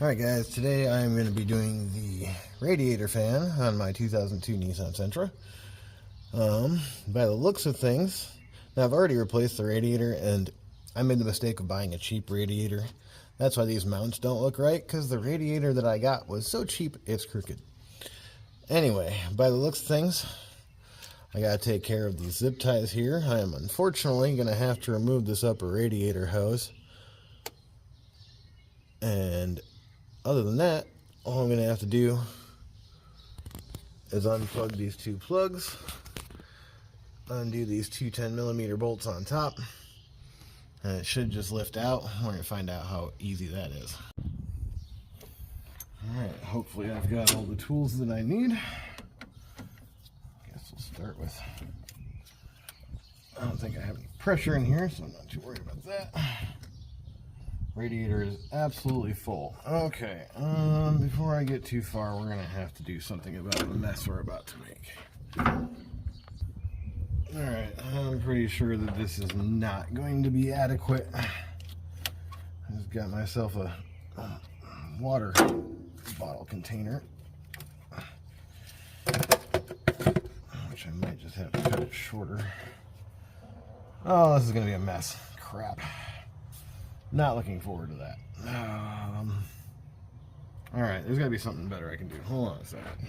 Alright guys, today I'm going to be doing the radiator fan on my 2002 Nissan Sentra. By the looks of things, now I've already replaced the radiator and I made the mistake of buying a cheap radiator. That's why these mounts don't look right, because the radiator that I got was so cheap it's crooked. Anyway, by the looks of things, I got to take care of these zip ties here. I am unfortunately going to have to remove this upper radiator hose. And other than that, all I'm going to have to do is unplug these two plugs, undo these two 10mm bolts on top, and it should just lift out. We're going to find out how easy that is. Alright, hopefully I've got all the tools that I need. Guess we'll start with, I don't think I have any pressure in here, so I'm not too worried about that. Radiator is absolutely full. Okay, before I get too far, we're going to have to do something about the mess we're about to make. Alright, I'm pretty sure that this is not going to be adequate. I just got myself a water bottle container, which I might just have to cut it shorter. Oh, this is going to be a mess. Crap. Not looking forward to that. Alright, there's got to be something better I can do. Hold on a second.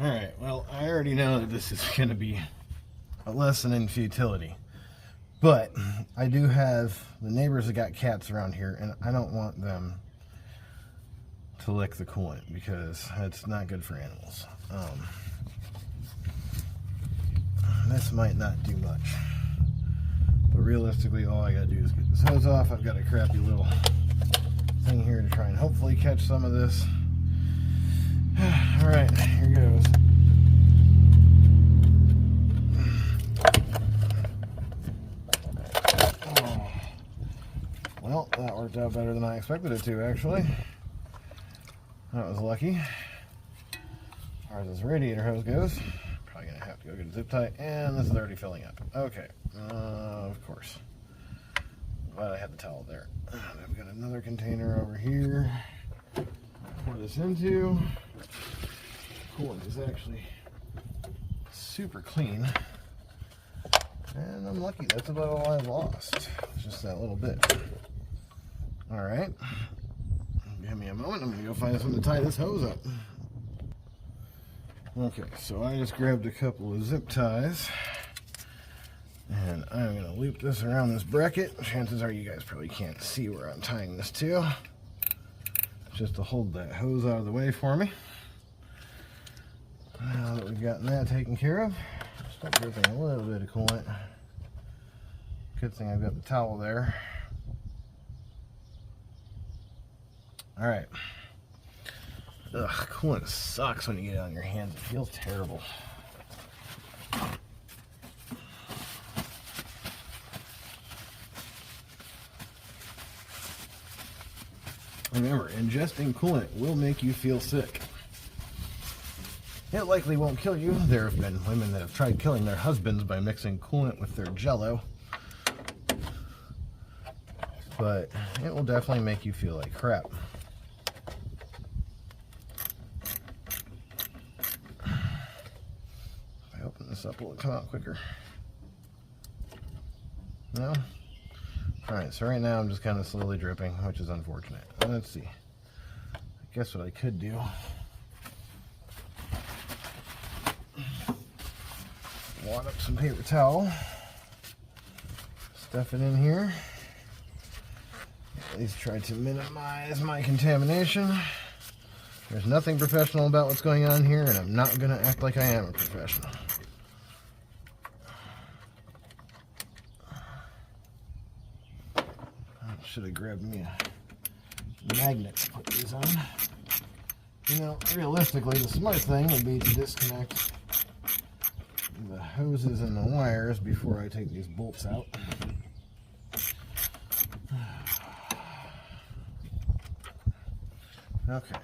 Alright, well, I already know that this is going to be a lesson in futility. But I do have the neighbors that got cats around here, and I don't want them to lick the coolant because it's not good for animals. This might not do much. But realistically, all I gotta do is get this hose off. I've got a crappy little thing here to try and hopefully catch some of this. Alright, here goes. Oh. Well, that worked out better than I expected it to, actually. That was lucky. As far as this radiator hose goes, probably gonna have to go get a zip tie, and this is already filling up. Okay. Of course. Glad I had the towel there. I've got another container over here. Pour this into. Coolant is actually super clean. And I'm lucky. That's about all I've lost. Just that little bit. Alright. Give me a moment. I'm going to go find something to tie this hose up. Okay, so I just grabbed a couple of zip ties. And I'm going to loop this around this bracket. Chances are you guys probably can't see where I'm tying this to. Just to hold that hose out of the way for me. Now that we've gotten that taken care of, start dripping a little bit of coolant. Good thing I've got the towel there. Alright. Ugh, coolant sucks when you get it on your hands. It feels terrible. Remember, ingesting coolant will make you feel sick. It likely won't kill you. There have been women that have tried killing their husbands by mixing coolant with their Jell-O. But it will definitely make you feel like crap. If I open this up, will it come out quicker? No? Alright, so right now I'm just kind of slowly dripping, which is unfortunate. Let's see. I guess what I could do, wad up some paper towel, stuff it in here, at least try to minimize my contamination. There's nothing professional about what's going on here, and I'm not going to act like I am a professional. Should have grabbed me a magnet to put these on. You know, realistically, the smart thing would be to disconnect the hoses and the wires before I take these bolts out. Okay.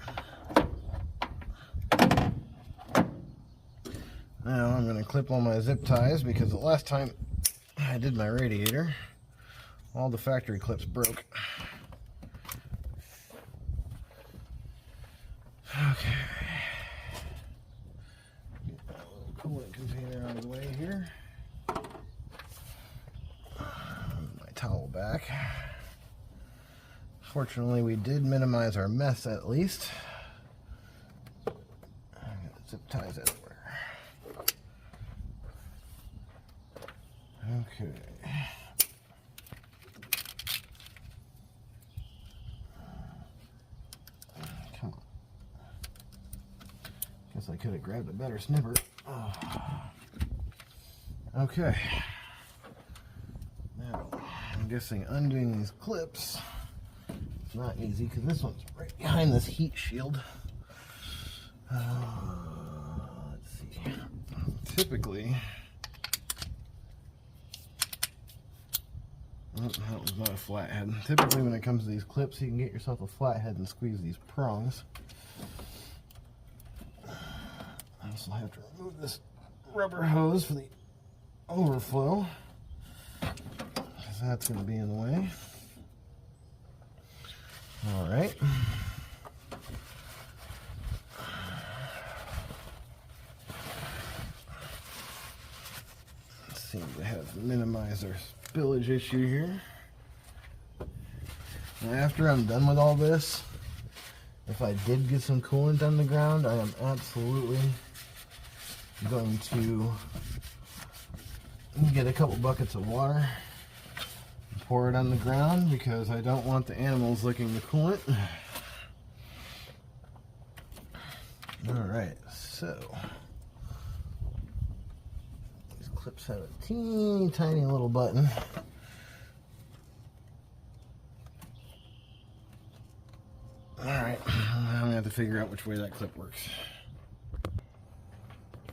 Now I'm going to clip all my zip ties because the last time I did my radiator, all the factory clips broke. Okay. Get that little coolant container out of the way here. My towel back. Fortunately, we did minimize our mess at least. I got zip ties everywhere. Okay. Come on. Guess I could have grabbed a better snipper. Oh. Okay. Now, I'm guessing undoing these clips is not easy because this one's right behind this heat shield. Let's see. Typically, that was not a flathead. Typically, when it comes to these clips, you can get yourself a flathead and squeeze these prongs. I also have to remove this rubber hose for the overflow, because that's going to be in the way. All right. Seem to have minimized our spillage issue here. Now, after I'm done with all this, if I did get some coolant on the ground, I am absolutely going to get a couple buckets of water and pour it on the ground because I don't want the animals licking the coolant. Alright, so these clips have a teeny tiny little button. Alright, I'm gonna have to figure out which way that clip works.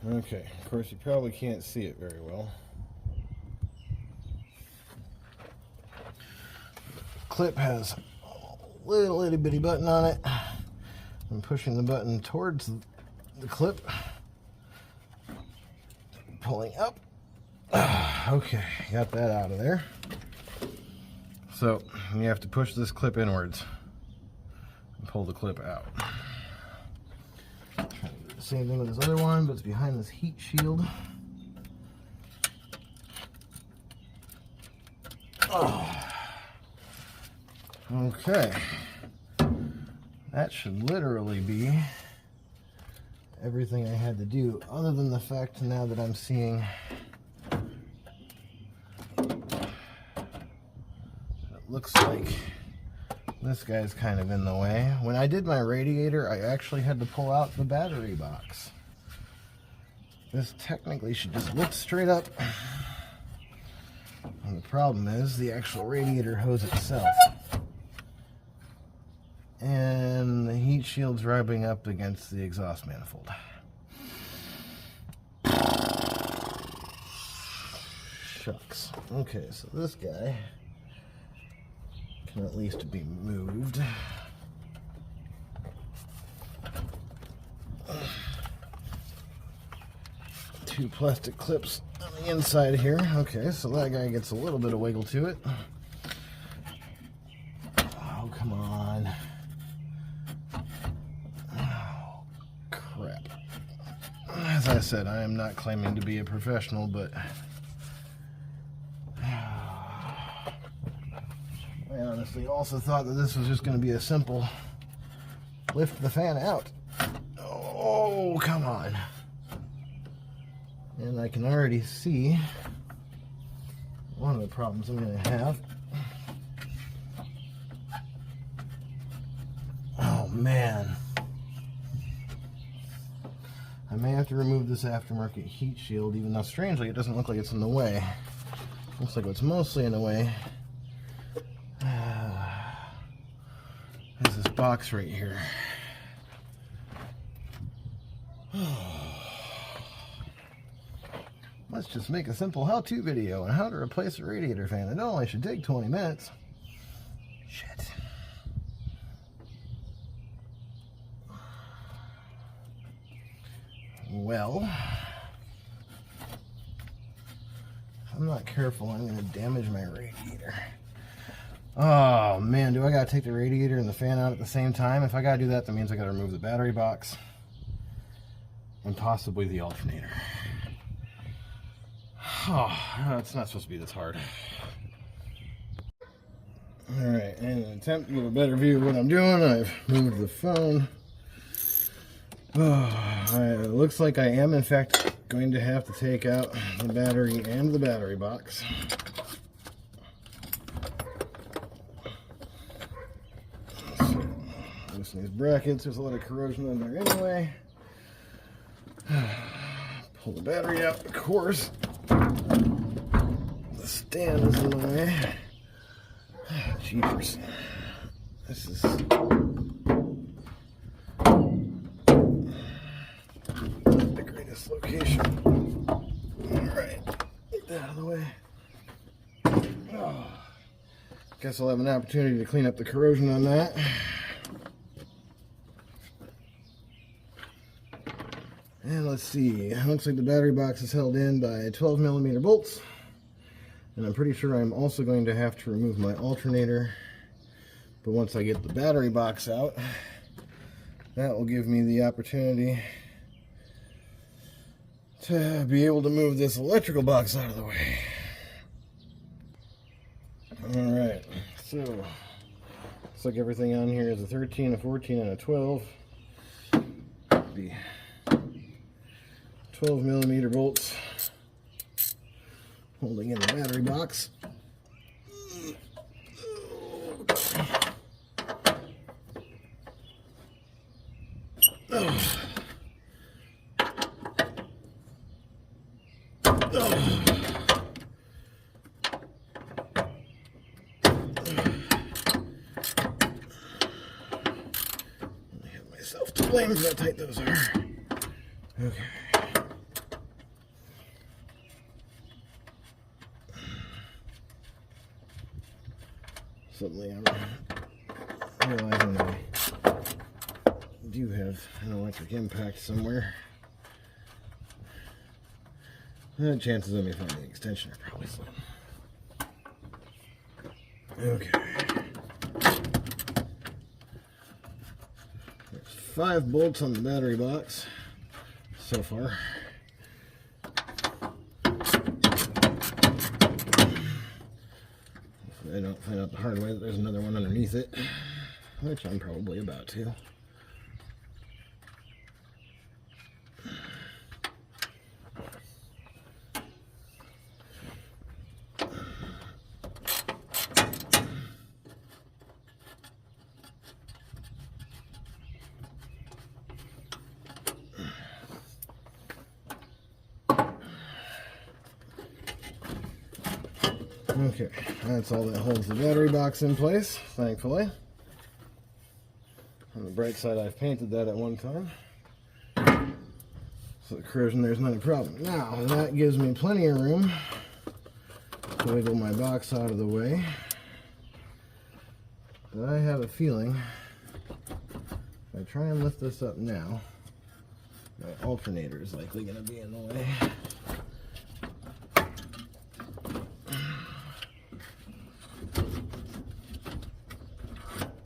Okay, of course you probably can't see it very well. The clip has a little itty bitty button on it. I'm pushing the button towards the clip, pulling up. Okay, got that out of there. So you have to push this clip inwards and pull the clip out. Same thing with this other one, but it's behind this heat shield. Oh. Okay. That should literally be everything I had to do, other than the fact now that I'm seeing it looks like this guy's kind of in the way. When I did my radiator, I actually had to pull out the battery box. This technically should just lift straight up. And the problem is the actual radiator hose itself. And the heat shield's rubbing up against the exhaust manifold. Shucks. Okay, so this guy can at least be moved. Two plastic clips on the inside here. Okay, so that guy gets a little bit of wiggle to it. Oh, come on. Oh, crap. As I said, I am not claiming to be a professional, but I honestly also thought that this was just going to be a simple lift the fan out. Oh, come on. And I can already see one of the problems I'm going to have. Oh, man. I may have to remove this aftermarket heat shield, even though strangely it doesn't look like it's in the way. Looks like what's mostly in the way is this box right here. Let's just make a simple how-to video on how to replace a radiator fan. It only should take 20 minutes. Shit. Well, if I'm not careful, I'm going to damage my radiator. Oh man, do I gotta take the radiator and the fan out at the same time? If I gotta do that, that means I gotta remove the battery box and possibly the alternator. Oh, it's not supposed to be this hard. Alright, in an attempt to give a better view of what I'm doing, I've moved the phone. It looks like I am in fact going to have to take out the battery and the battery box. Loosen these brackets, there's a lot of corrosion in there anyway. Pull the battery out, of course. The stand is in the way. Jeepers. This is the greatest location. Alright, get that out of the way. Oh. Guess I'll have an opportunity to clean up the corrosion on that. And let's see, it looks like the battery box is held in by 12mm bolts. And I'm pretty sure I'm also going to have to remove my alternator. But once I get the battery box out, that will give me the opportunity to be able to move this electrical box out of the way. Alright, so looks like everything on here is a 13, a 14, and a 12. The 12mm bolts holding in the battery box. I have myself to blame for how tight those are. Okay. Suddenly I'm realizing I do have an electric impact somewhere. The chances of me finding the extension are probably slim. Okay. There's 5 bolts on the battery box so far. I don't find out the hard way that there's another one underneath it, which I'm probably about to. Okay, that's all that holds the battery box in place, thankfully. On the bright side, I've painted that at one time, so the corrosion there's not a problem. Now, that gives me plenty of room to wiggle my box out of the way. But I have a feeling if I try and lift this up now, my alternator is likely going to be in the way.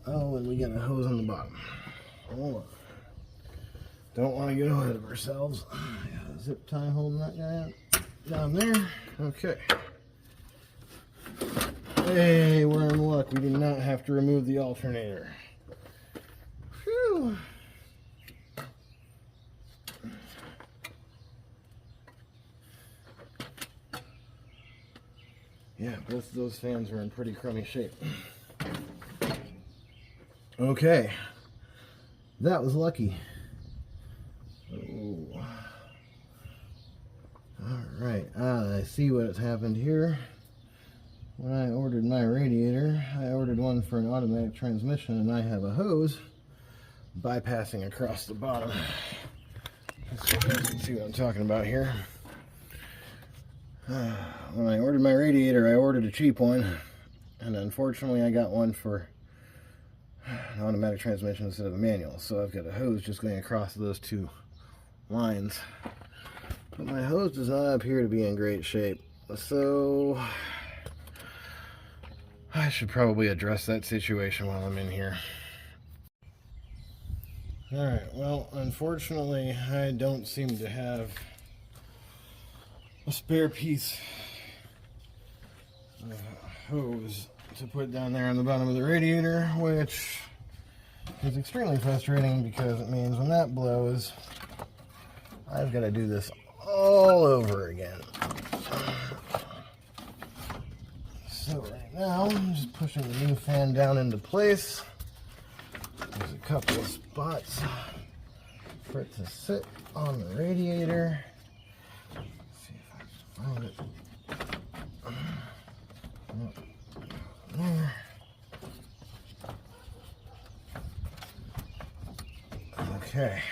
Oh, and we got a hose on the bottom. Hold on. Don't want to get ahead of ourselves. Got a zip tie holding that guy up down there. Okay. Hey, we're in luck. We did not have to remove the alternator. Whew. Yeah, both of those fans are in pretty crummy shape. Okay, that was lucky. Oh. Alright, I see what's happened here. When I ordered my radiator, I ordered one for an automatic transmission, and I have a hose bypassing across the bottom. Let's see what I'm talking about here. When I ordered my radiator, I ordered a cheap one, and unfortunately I got one for an automatic transmission instead of a manual, so I've got a hose just going across those two lines. But my hose does not appear to be in great shape, so I should probably address that situation while I'm in here. Alright, well, unfortunately, I don't seem to have a spare piece of hose to put down there on the bottom of the radiator, which is extremely frustrating because it means when that blows, I've got to do this all over again. So right now, I'm just pushing the new fan down into place. There's a couple of spots for it to sit on the radiator. Let's see if I can find it. There. Okay.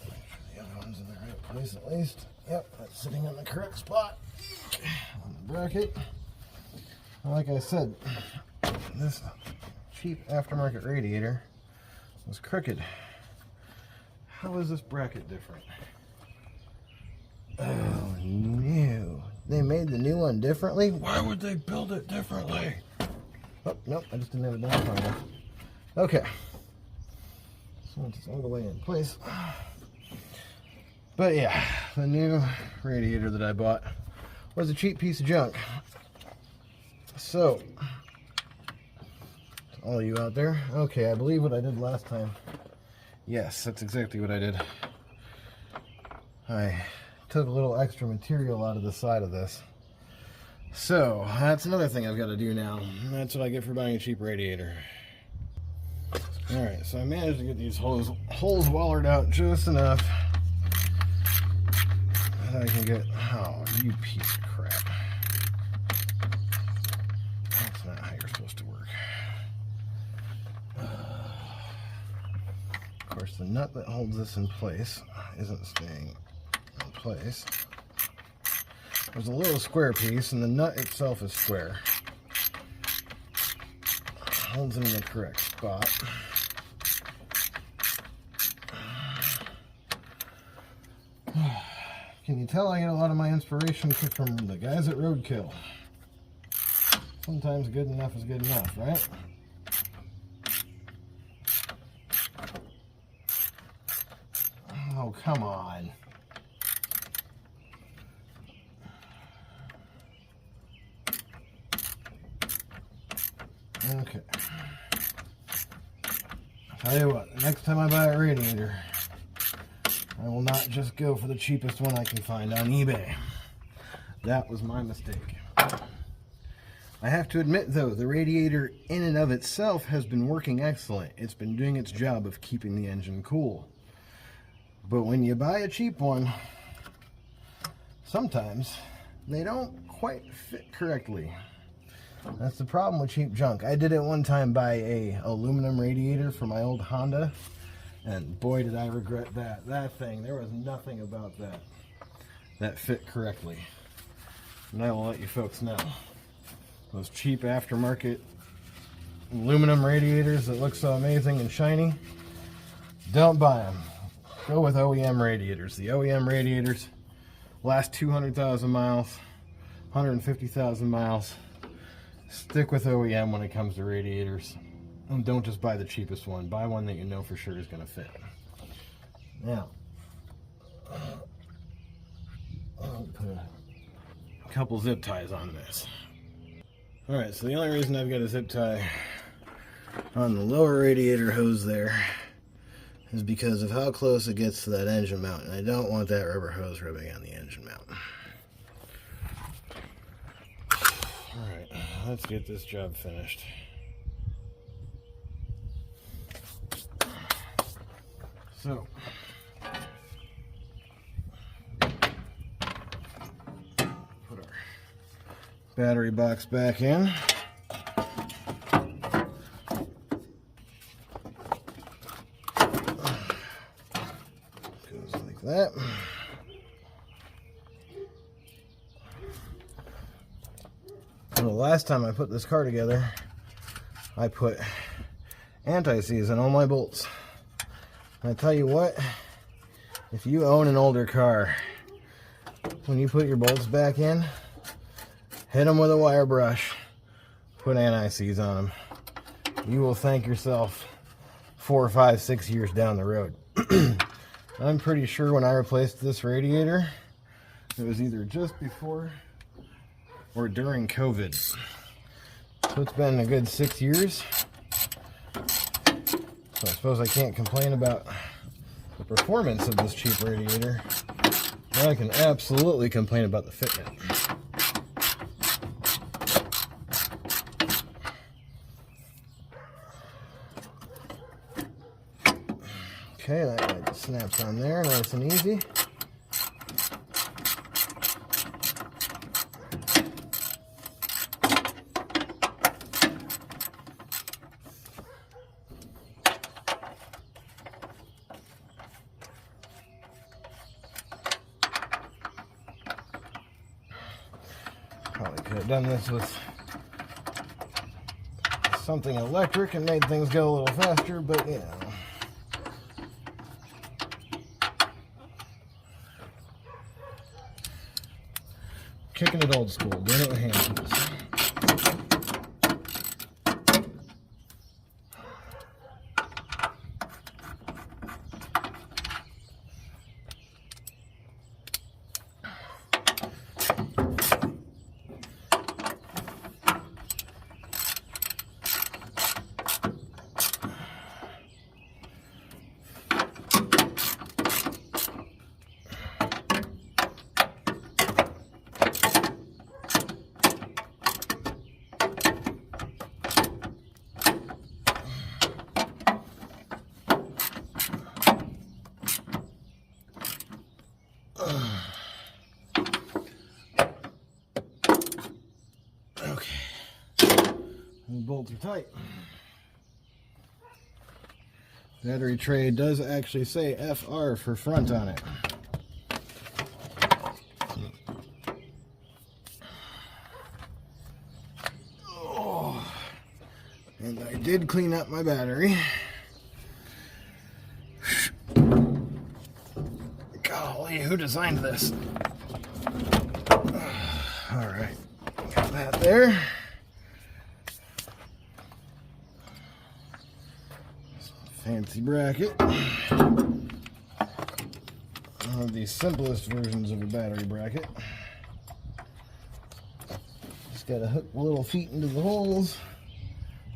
Make sure the other one's in the right place at least. Yep, that's sitting in the correct spot on the bracket. Like I said, this cheap aftermarket radiator was crooked. How is this bracket different? Oh no. They made the new one differently? Why would they build it differently? Oh, nope, I just didn't have it down far enough. Okay. So once it's all the way in place. But yeah, the new radiator that I bought was a cheap piece of junk. So, all you out there, okay, I believe what I did last time. Yes, that's exactly what I did. I took a little extra material out of the side of this. So, that's another thing I've got to do now. That's what I get for buying a cheap radiator. Alright, so I managed to get these holes wallered out just enough that I can get... Oh, you piece of crap. That's not how you're supposed to work. Of course, the nut that holds this in place isn't staying in place. There's a little square piece, and the nut itself is square. Holds it in the correct spot. Can you tell I get a lot of my inspiration from the guys at Roadkill? Sometimes good enough is good enough, right? Oh, come on. Okay. I'll tell you what, the next time I buy a radiator, I will not just go for the cheapest one I can find on eBay. That was my mistake. I have to admit, though, the radiator in and of itself has been working excellent. It's been doing its job of keeping the engine cool. But when you buy a cheap one, sometimes they don't quite fit correctly. That's the problem with cheap junk. I did it one time by a aluminum radiator for my old Honda, and boy did I regret that. That thing, there was nothing about that fit correctly. And I will let you folks know. Those cheap aftermarket aluminum radiators that look so amazing and shiny, don't buy them. Go with OEM radiators. The OEM radiators last 200,000 miles, 150,000 miles. Stick with OEM when it comes to radiators. And don't just buy the cheapest one. Buy one that you know for sure is going to fit. Now, I'll put a couple zip ties on this. Alright, so the only reason I've got a zip tie on the lower radiator hose there is because of how close it gets to that engine mount, and I don't want that rubber hose rubbing on the engine mount. Alright, let's get this job finished. So, put our battery box back in. Goes like that. Well, the last time I put this car together, I put anti-seize in all my bolts. I tell you what, if you own an older car, when you put your bolts back in, hit them with a wire brush, put anti-seize on them. You will thank yourself 4, 5, 6 years down the road. I'm pretty sure when I replaced this radiator, it was either just before or during COVID. So it's been a good 6 years. So I suppose I can't complain about the performance of this cheap radiator, but I can absolutely complain about the fitment. Okay, that guy just snaps on there, nice and easy. Probably could have done this with something electric and made things go a little faster, but you know. Kicking it old school, doing it with hand tools. Okay, the bolts are tight. Battery tray does actually say FR for front on it. Oh, and I did clean up my battery. Golly, who designed this? All right, got that there. Fancy bracket. One of the simplest versions of a battery bracket. Just gotta hook little feet into the holes.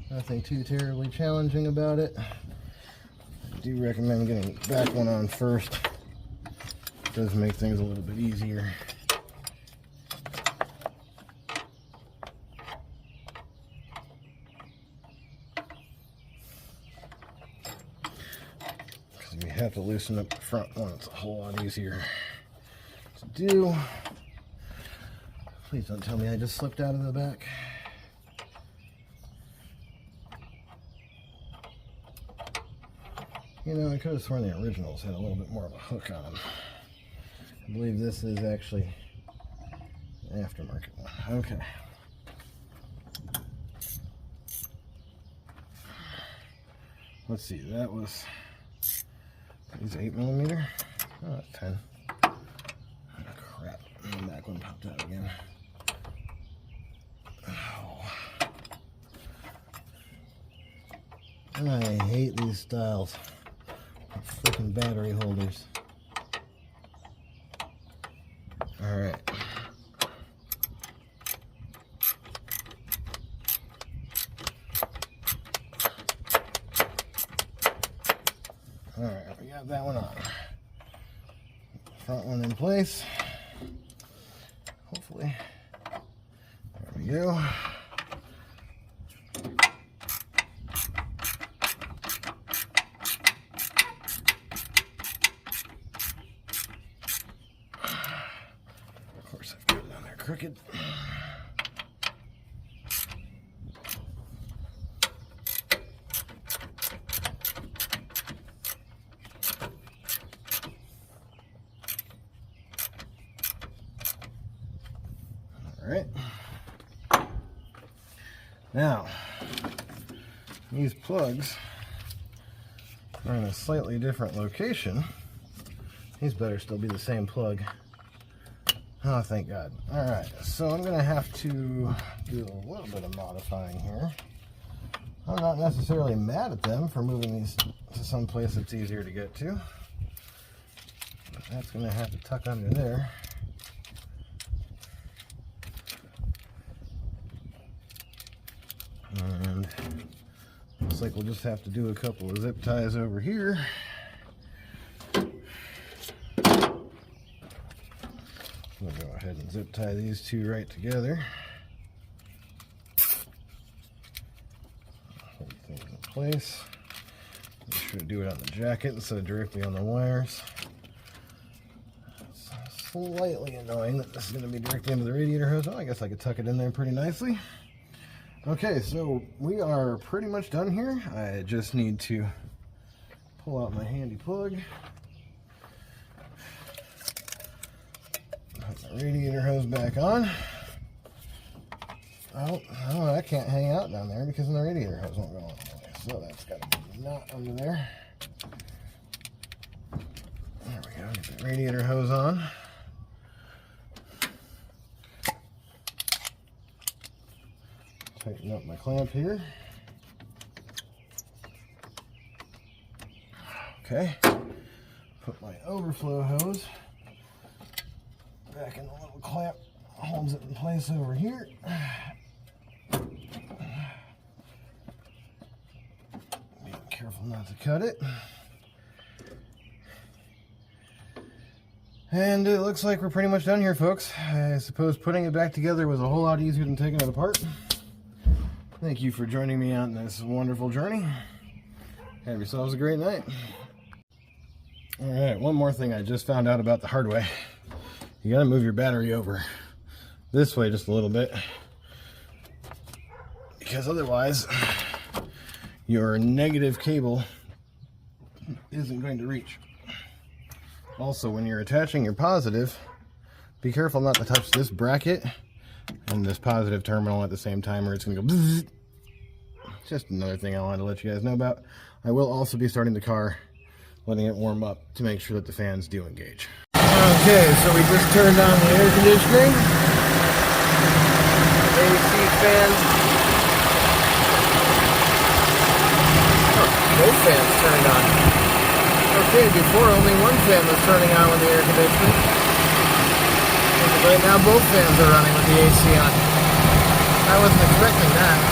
Nothing too terribly challenging about it. I do recommend getting the back one on first. It does make things a little bit easier. You have to loosen up the front one. It's a whole lot easier to do. Please don't tell me I just slipped out of the back. You know, I could have sworn the originals had a little bit more of a hook on them. I believe this is actually an aftermarket one. Okay. Let's see, that was... Is 8mm? Oh, that's 10. Oh, crap. And the back one popped out again. Oh. I hate these styles of freaking battery holders. Alright. Alright, we got that one on. Front one in place. Hopefully. There we go. Of course, I've got it on there crooked. Alright, now these plugs are in a slightly different location. These better still be the same plug Oh, thank God. Alright, so I'm going to have to do a little bit of modifying here. I'm not necessarily mad at them for moving these to some place that's easier to get to. But that's going to have to tuck under there. And looks like we'll just have to do a couple of zip ties over here. We'll go ahead and zip tie these two right together. Hold things in place. Make sure to do it on the jacket instead of directly on the wires. It's slightly annoying that this is going to be directly into the radiator hose. Oh, I guess I could tuck it in there pretty nicely. Okay, so we are pretty much done here. I just need to pull out my handy plug. Put the radiator hose back on. Oh, that can't hang out down there because then the radiator hose won't go on the way. So that's got to be not under there. There we go. Get the radiator hose on. Tighten up my clamp here. Okay. Put my overflow hose back in the little clamp. Holds it in place over here. Being careful not to cut it. And it looks like we're pretty much done here, folks. I suppose putting it back together was a whole lot easier than taking it apart. Thank you for joining me on this wonderful journey. Have yourselves a great night. Alright, one more thing I just found out about the hard way. You gotta move your battery over this way just a little bit, because otherwise your negative cable isn't going to reach. Also, when you're attaching your positive, be careful not to touch this bracket and this positive terminal at the same time, or it's going to go bzzz. Just another thing I wanted to let you guys know about. I will also be starting the car, letting it warm up to make sure that the fans do engage. Okay, so we just turned on the air conditioning. AC fans. Oh, both fans turned on. Okay, before only one fan was turning on with the air conditioning. Right now both fans are running with the AC on. I wasn't expecting that.